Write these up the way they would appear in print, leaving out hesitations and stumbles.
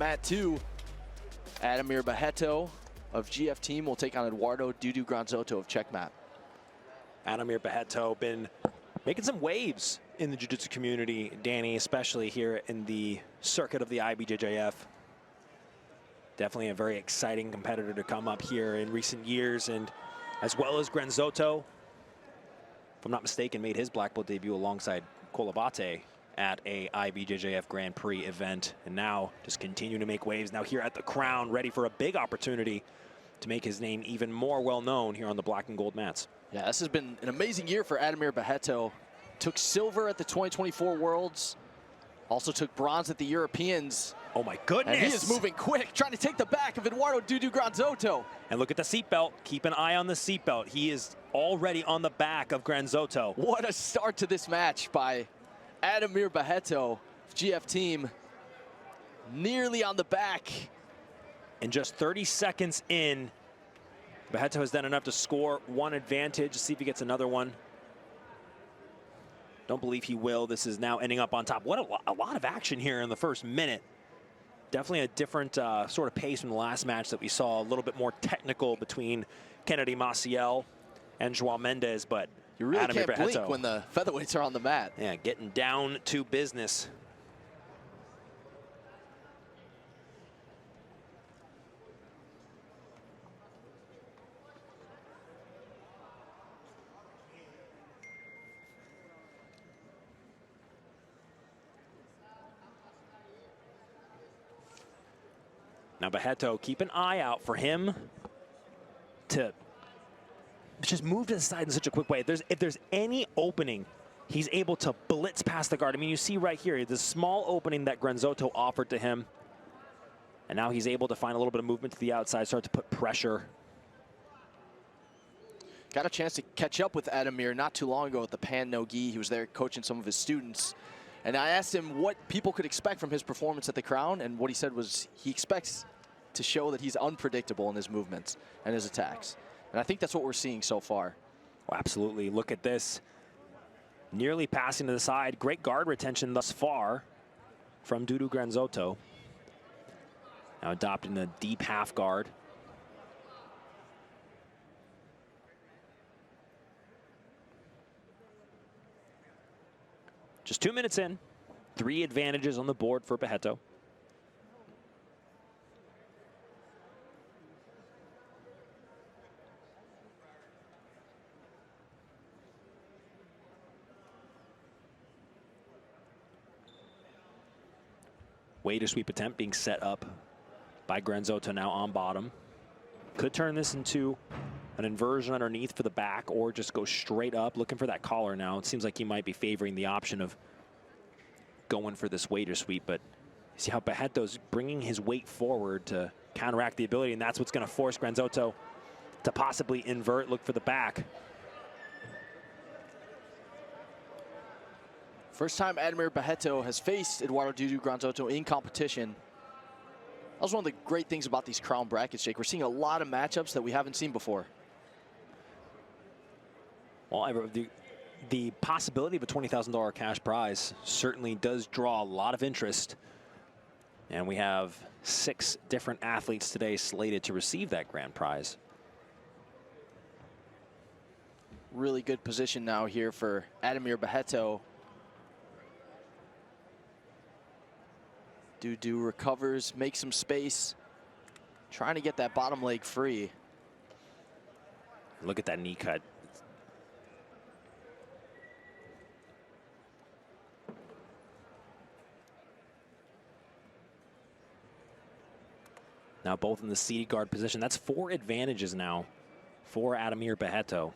Mat 2, Ademir Barreto of GF Team will take on Eduardo Granzotto of Checkmat. Ademir Barreto been making some waves in the jiu-jitsu community, Danny, especially here in the circuit of the IBJJF. Definitely a very exciting competitor to come up here in recent years, and as well as Granzotto, if I'm not mistaken, made his black belt debut alongside Colavate at a IBJJF Grand Prix event, and now just continuing to make waves now here at the Crown, ready for a big opportunity to make his name even more well known here on the black and gold mats. Yeah, this has been an amazing year for Ademir Barreto. Took silver at the 2024 Worlds, also took bronze at the Europeans. Oh my goodness! And he is moving quick, trying to take the back of Eduardo Granzotto. And look at the seatbelt. Keep an eye on the seatbelt. He is already on the back of Granzotto. What a start to this match by Ademir Barreto, GF Team, nearly on the back. And just 30 seconds in, Barreto has done enough to score one advantage. See if he gets another one. Don't believe he will. This is now ending up on top. What a lot of action here in the first minute. Definitely a different sort of pace from the last match that we saw. A little bit more technical between Kennedy Maciel and Joao Mendes, but you really Ademir can't blink when the featherweights are on the mat. Yeah, getting down to business. Now Barreto, keep an eye out for him to just move to the side in such a quick way. If there's any opening, he's able to blitz past the guard. I mean, you see right here, the small opening that Granzotto offered to him. And now he's able to find a little bit of movement to the outside, start to put pressure. Got a chance to catch up with Ademir not too long ago at the Pan No Gi. He was there coaching some of his students. And I asked him what people could expect from his performance at the Crown, and what he said was he expects to show that he's unpredictable in his movements and his attacks. And I think that's what we're seeing so far. Oh, absolutely. Look at this. Nearly passing to the side. Great guard retention thus far from Granzotto. Now adopting the deep half guard. Just 2 minutes in. 3 advantages on the board for Barreto. Wader sweep attempt being set up by Granzotto now on bottom. Could turn this into an inversion underneath for the back, or just go straight up, looking for that collar now. It seems like he might be favoring the option of going for this Wader sweep, but you see how Barreto's bringing his weight forward to counteract the ability, and that's what's going to force Granzotto to possibly invert, look for the back. First time Ademir Barreto has faced Eduardo Granzotto in competition. That was one of the great things about these Crown brackets, Jake. We're seeing a lot of matchups that we haven't seen before. Well, the possibility of a $20,000 cash prize certainly does draw a lot of interest. And we have 6 different athletes today slated to receive that grand prize. Really good position now here for Ademir Barreto. Dudu recovers, makes some space, trying to get that bottom leg free. Look at that knee cut. Now both in the seated guard position. That's 4 advantages now for Ademir Barreto.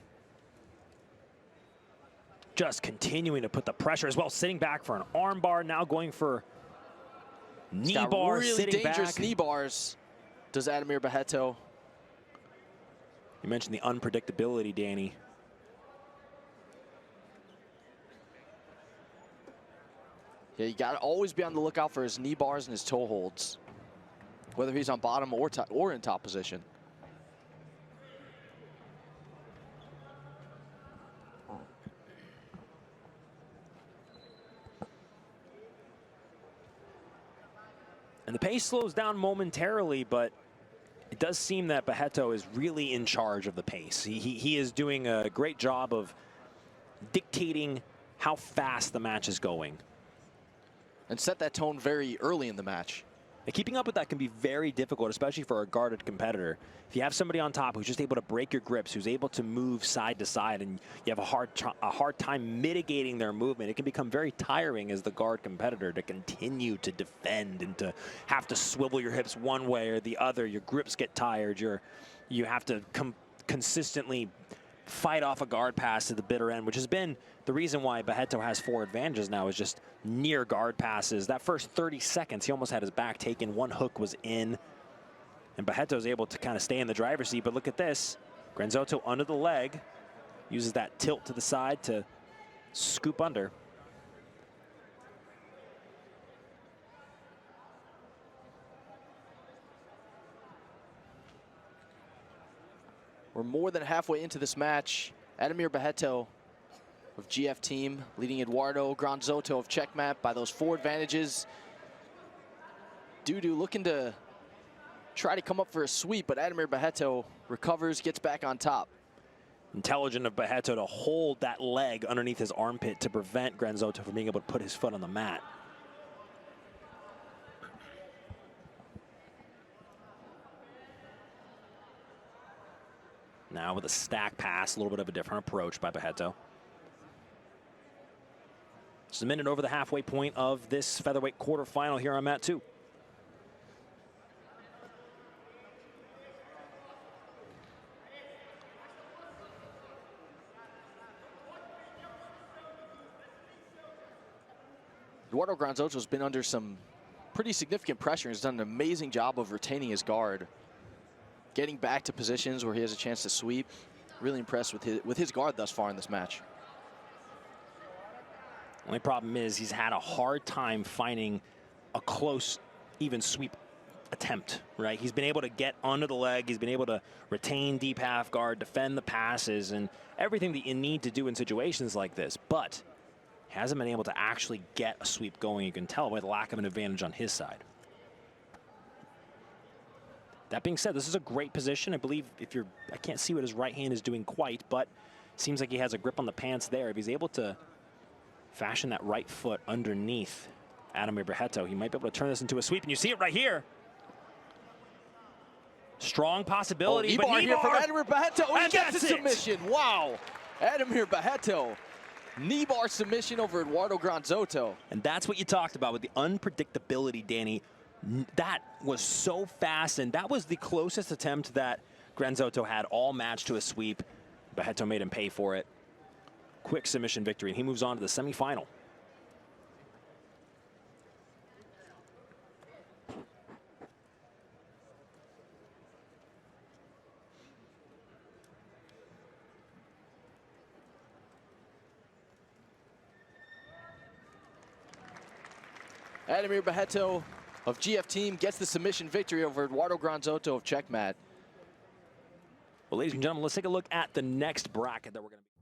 Just continuing to put the pressure as well, sitting back for an arm bar, now going for knee bars, really sitting dangerous back. Knee bars, does Ademir Barreto. You mentioned the unpredictability, Danny. Yeah, you gotta always be on the lookout for his knee bars and his toe holds, whether he's on bottom or in top position. And And the pace slows down momentarily, but it does seem that Barreto is really in charge of the pace. He is doing a great job of dictating how fast the match is going. And set that tone very early in the match. And keeping up with that can be very difficult, especially for a guarded competitor. If you have somebody on top who's just able to break your grips, who's able to move side to side, and you have a hard time mitigating their movement, it can become very tiring as the guard competitor to continue to defend and to have to swivel your hips one way or the other. Your grips get tired. You have to consistently fight off a guard pass to the bitter end, which has been the reason why Barreto has 4 advantages now, is just near guard passes. That first 30 seconds, he almost had his back taken. One hook was in, and Barreto is able to kind of stay in the driver's seat. But look at this. Granzotto under the leg, uses that tilt to the side to scoop under. We're more than halfway into this match. Ademir Barreto of GF team leading Eduardo Granzotto of Checkmat by those 4 advantages. Dudu looking to try to come up for a sweep, but Ademir Barreto recovers, gets back on top. Intelligent of Barreto to hold that leg underneath his armpit to prevent Granzotto from being able to put his foot on the mat. Now with a stack pass, a little bit of a different approach by Barreto. Just a minute over the halfway point of this featherweight quarterfinal here on mat 2. Eduardo Granzotto's been under some pretty significant pressure. He's done an amazing job of retaining his guard, getting back to positions where he has a chance to sweep. Really impressed with his guard thus far in this match. Only problem is he's had a hard time finding a close, even sweep attempt, right? He's been able to get under the leg. He's been able to retain deep half guard, defend the passes, and everything that you need to do in situations like this. But hasn't been able to actually get a sweep going. You can tell by the lack of an advantage on his side. That being said, this is a great position. I believe I can't see what his right hand is doing quite, but seems like he has a grip on the pants there. If he's able to fashion that right foot underneath Ademir Barreto, he might be able to turn this into a sweep, and you see it right here. Strong possibility, but here from Ademir Barreto. He gets the submission. It. Wow. Ademir Barreto, knee bar submission over Eduardo Granzotto. And that's what you talked about with the unpredictability, Danny. That was so fast, and that was the closest attempt that Granzotto had all match to a sweep. Barreto made him pay for it. Quick submission victory, and he moves on to the semifinal. Ademir Barreto of GF team gets the submission victory over Eduardo Granzotto of Checkmat. Well, ladies and gentlemen, let's take a look at the next bracket that we're going to be